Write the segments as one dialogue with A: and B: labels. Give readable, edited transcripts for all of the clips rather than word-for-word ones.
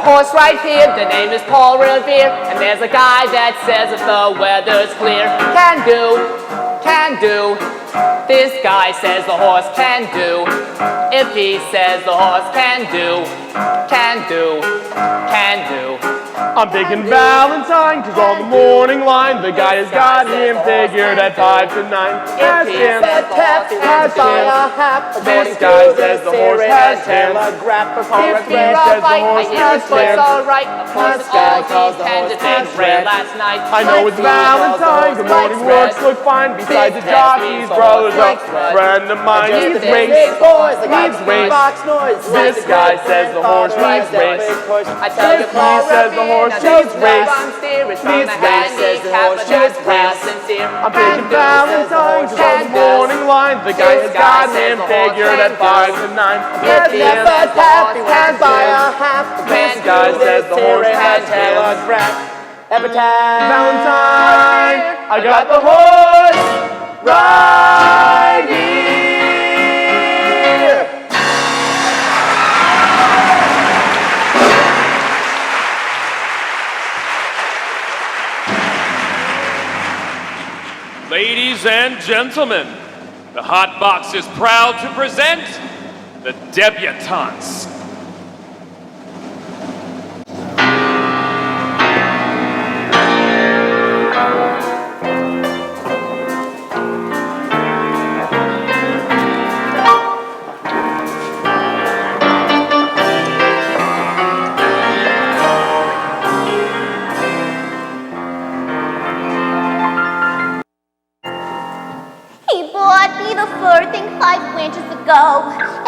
A: horse right here, the name is Paul Revere. And there's a guy that says if the weather's clear, can do. This guy says the horse can do. If he says the horse can do.
B: I'm thinking Valentine, cause on the morning line, the guy has got him figured at 5 to 9. Ask him, this guy says the horse has him. If he says the horse has him,
A: this guy calls the horse has him.
B: I know it's Valentine, the morning works look fine. Besides the jockey's brother's a friend of mine. He's race. This guy says the horse needs race.
A: I tell you, Paul
B: says the horse needs race.
A: Needs race, says the horse needs race.
B: I'm thinking Valentine, cause on the morning line, the guy has got him figured at 5 to 9.
A: If he says the horse has him.
B: This guy says the horse has him. Valentine, I got the horse right here.
C: Ladies and gentlemen, the Hot Box is proud to present the debutantes.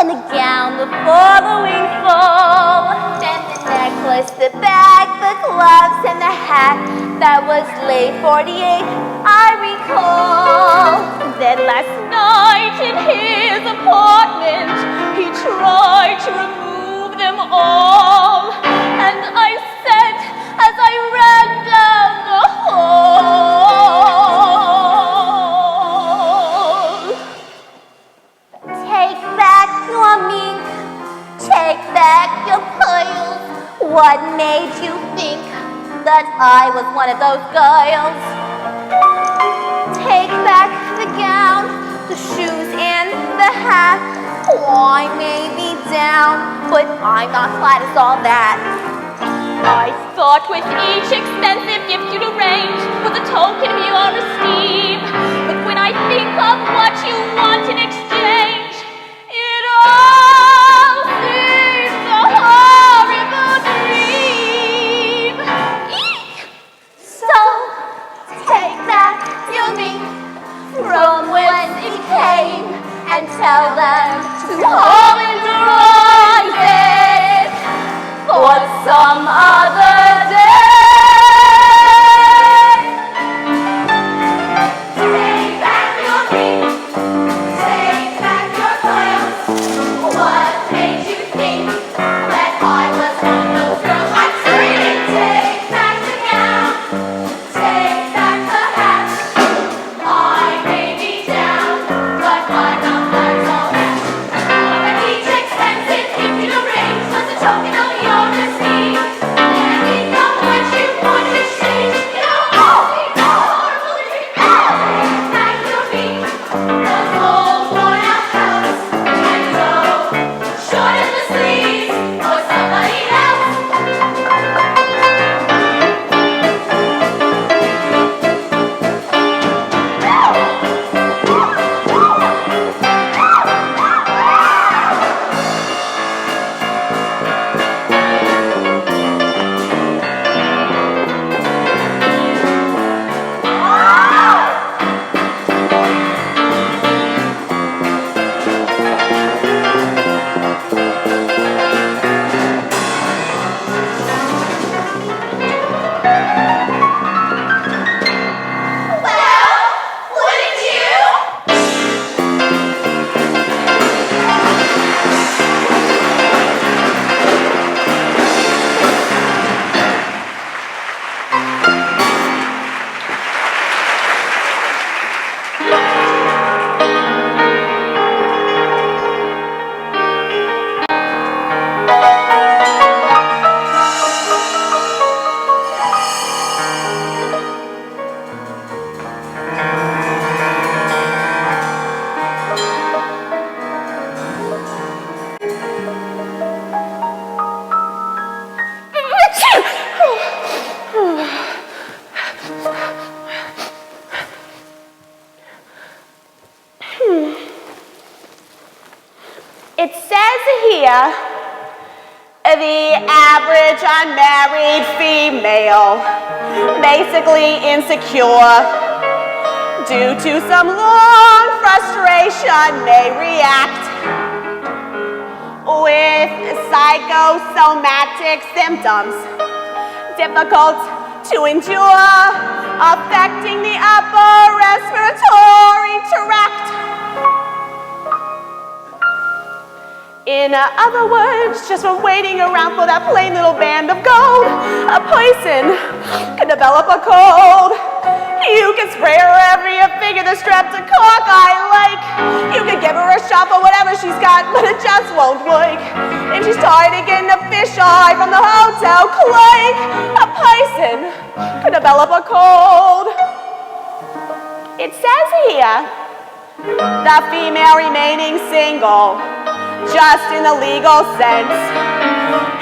D: And the gown the following fall. Then the necklace, the bag, the gloves, and the hat. That was late 48, I recall. And then last night in his apartment, he tried to remove them all. And I said as I ran down the hall, take back your mink, take back your pearls. What made you think that I was one of those girls? Take back the gown, the shoes, and the hat. I may be down, but I'm not flat as all that. I thought with each expensive gift you'd arrange was a token of your esteem. But when I think of what you want in exchange, it all seems a horrible dream. Eek! So, take back your mink from whence it came and tell them to hollanderize it for some other day.
E: here. The average unmarried female, basically insecure, due to some long frustration may react with psychosomatic symptoms, difficult to endure, affecting the upper respiratory tract. In other words, just from waiting around for that plain little band of gold, a person can develop a cold. You can spray her wherever you figure the strap to cockeye like. You can give her a shot for whatever she's got, but it just won't work. If she's tired of getting a fisheye from the hotel clink, a person can develop a cold. It says here, the female remaining single, just in the legal sense,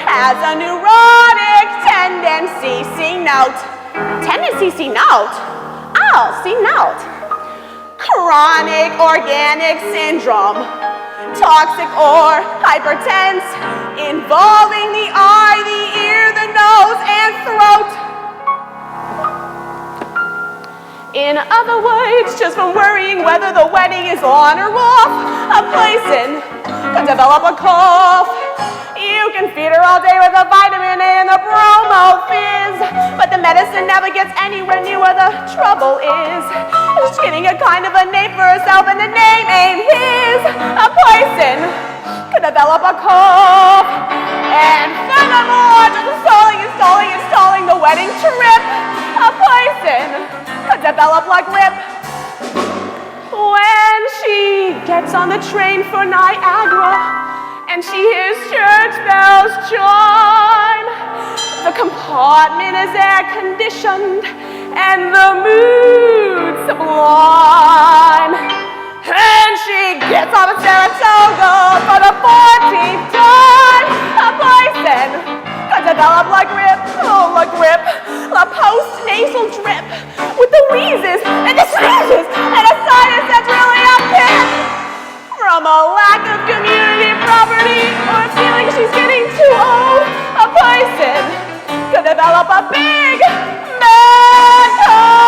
E: has a neurotic tendency, see note. Tendency, see note? Oh, see note. Chronic organic syndrome, toxic or hypertense, involving the eye, the ear, the nose, and throat. In other words, just from worrying whether the wedding is on or off, a person can develop a cough. You can feed her all day with a vitamin A and the bromo fizz, but the medicine never gets anywhere near where the trouble is. She's getting a kind of a name for herself and the name ain't his. A person can develop a cough. And furthermore, just installing the wedding trip, a person could develop like lip. When she gets on the train for Niagara and she hears church bells chime, the compartment is air-conditioned and the mood sublime. And she gets on at Saratoga for the 14th time, a person could develop like grip, a post-nasal drip with the wheezes and the sneezes and a sinus that's really a pit from a lack of community property or feeling she's getting too old. A person could develop a big mad cold.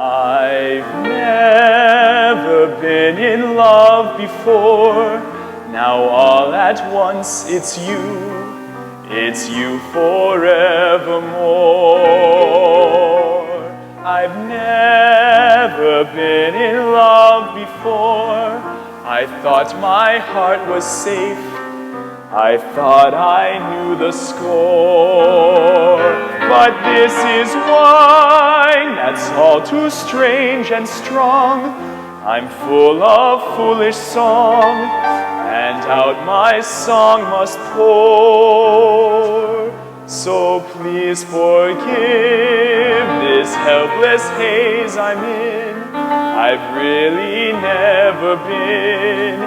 F: I've never been in love before. Now all at once it's you forevermore. I've never been in love before. I thought my heart was safe. I thought I knew the score. But this is wine that's all too strange and strong. I'm full of foolish song, and out my song must pour. So please forgive this helpless haze I'm in. I've really never been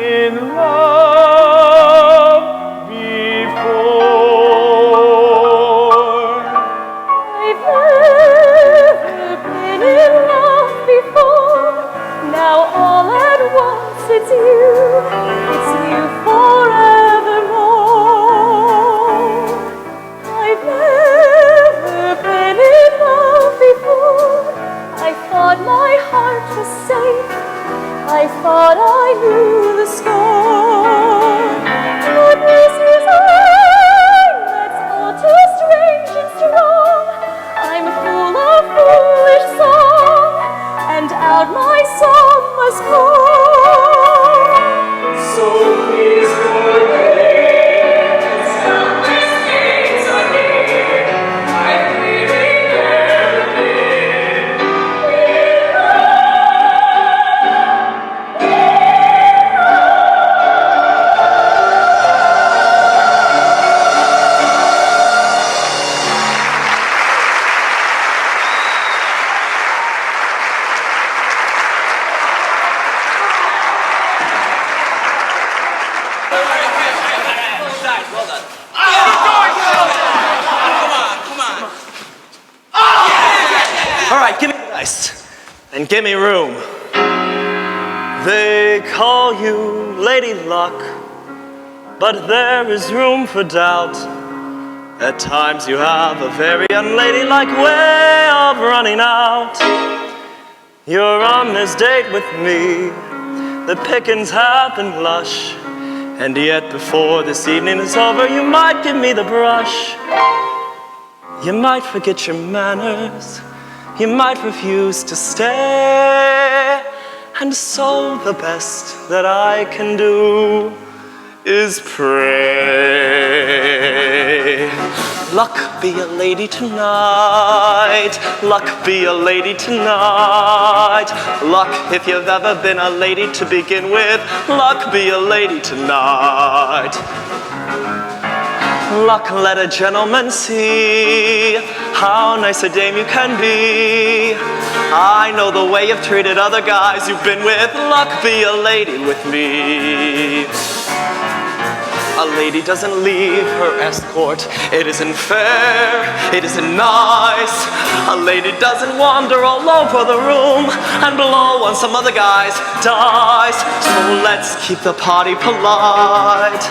F: in love before.
E: I've never been in love before. Now all at once it's you forevermore. I've never been in love before. I thought my heart was safe. I thought I knew the score.
G: All right, give me ice and give me room. They call you Lady Luck, but there is room for doubt. At times you have a very unladylike way of running out. You're on this date with me, the pickings have been lush, and yet before this evening is over, you might give me the brush. You might forget your manners, you might refuse to stay, and so the best that I can do is pray. Luck be a lady tonight, luck be a lady tonight. Luck if you've ever been a lady to begin with, luck be a lady tonight. Luck, let a gentleman see how nice a dame you can be. I know the way you've treated other guys you've been with. Luck, be a lady with me. A lady doesn't leave her escort. It isn't fair, it isn't nice. A lady doesn't wander all over the room and blow on some other guy's dice. So let's keep the party polite.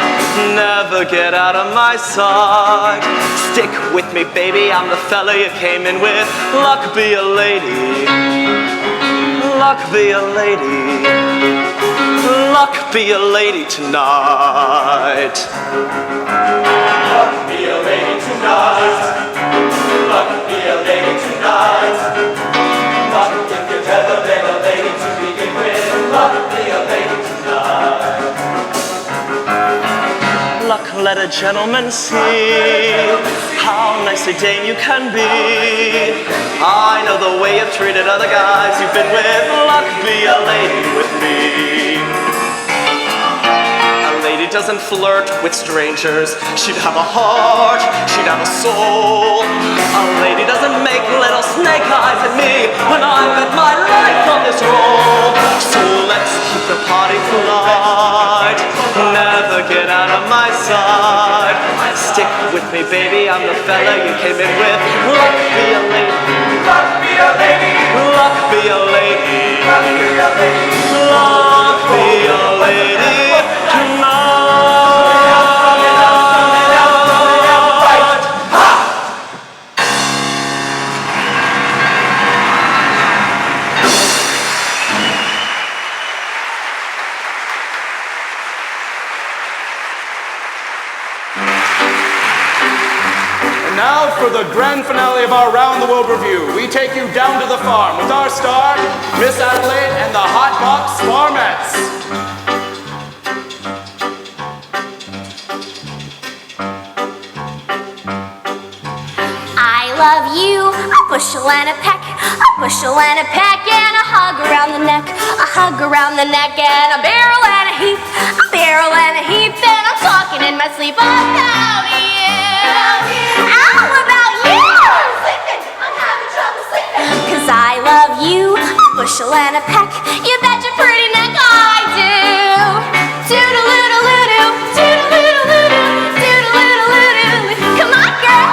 G: Never get out of my sight. Stick with me, baby, I'm the fella you came in with. Luck, be a lady. Luck, be a lady. Luck, be a lady tonight.
F: Luck, be a lady tonight. Luck, be a lady tonight. Luck, if you've ever been a lady to begin with. Luck, be a lady tonight.
G: Luck, let a gentleman see how nice a dame you can be. I know the way you've treated other guys you've been with. Luck, be a lady with me. A lady doesn't flirt with strangers. She'd have a heart, she'd have a soul. A lady doesn't make little snake eyes at me when I bet my life on this roll. So let's keep the party polite. Never get out of my sight. Stick with me, baby, I'm the fella you came in with. Luck, be a lady.
F: Luck, be a lady.
G: Luck, be a lady.
F: Luck, be a lady.
G: Luck, be a lady tonight.
H: Now for the grand finale of our Round the World Review, we take you down to the farm with our star, Miss Adelaide and the Hot Box Farmettes.
D: I love you, a bushel and a peck, a bushel and a peck, and a hug around the neck, a hug around the neck, and a barrel and a heap, a barrel and a heap, and I'm talking in my sleep about you. How about you? I'm having trouble sleeping. 'Cause I love you, a bushel and a peck, you bet your pretty neck I do. Toodle-oodle-oodle, toodle-oodle-oodle, toodle-oodle-oodle. Come on, girl.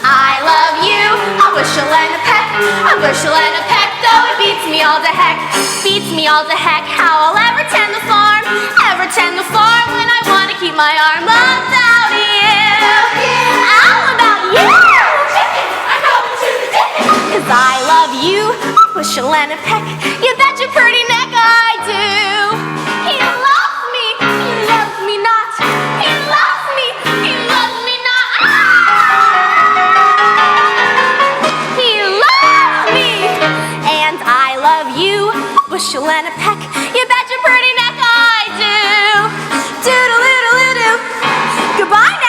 D: I love you, a bushel and a peck, a bushel and a peck, though it beats me all to heck, beats me all to heck, how I'll ever tend the farm when I want to keep my arm about you. How about you? I'm going to the chicken. 'Cause I love you, a bushel and a peck, you bet your pretty neck I do. He loves me not. He loves me not. He loves me, and I love you, a bushel and a peck, you bet your pretty neck I do. Doodle-oodle-oodle, goodbye now.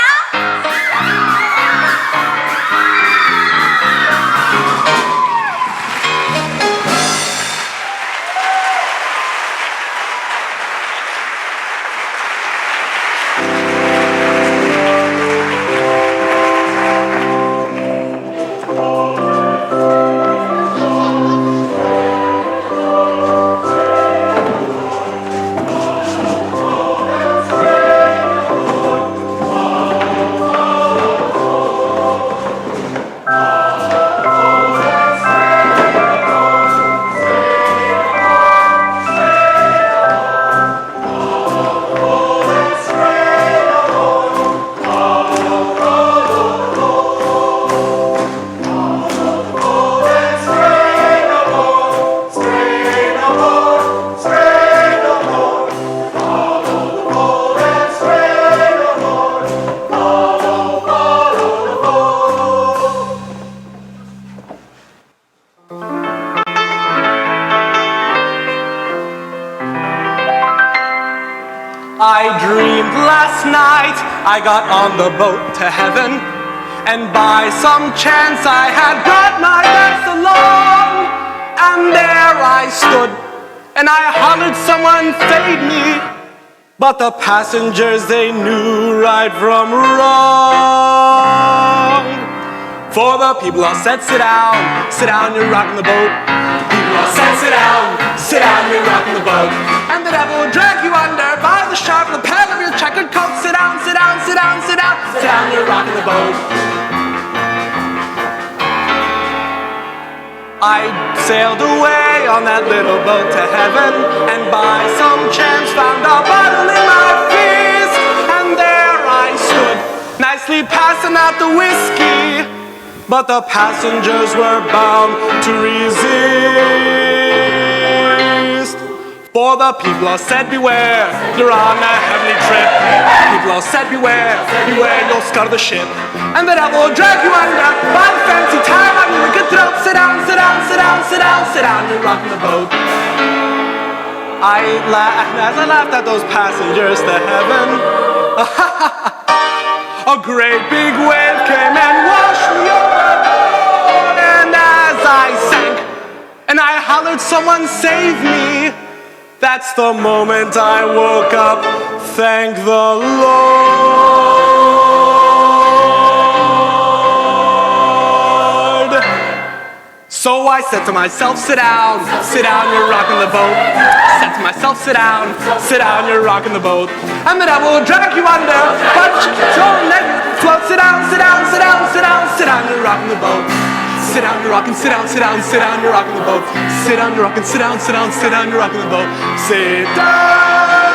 G: I dreamed last night I got on the boat to heaven, and by some chance I had brought my best along. And there I stood, and I hollered someone save me. But the passengers, they knew right from wrong. For the people all said, sit down, you're rocking the boat. People all said, sit down, you're rocking the boat. And the devil will drag you under by the sharp lapel of your checkered coat. Sit down, you're rocking the boat. I sailed away on that little boat to heaven, and by some chance found a bottle in my fist. And there I stood, nicely passing out the whiskey, but the passengers were bound to resist. For the people all said, beware, you're on a heavenly trip. People all said, beware, you'll scutter the ship. And the devil will drag you under by the fancy tie on your wicked throat. Sit down, you're rocking the boat. I laughed as I laughed at those passengers to heaven. A great big wave came and washed me overboard. And as I sank and I hollered, someone save me, that's the moment I woke up, thank the Lord. So I said to myself, sit down, you're rocking the boat. Said to myself, sit down, you're rocking the boat. And the devil will drag you under, but don't let you float. Sit down, you're rocking the boat. Sit down, you're rocking, you're rocking the boat. Sit down, you're rocking, you're rocking the boat. Sit down.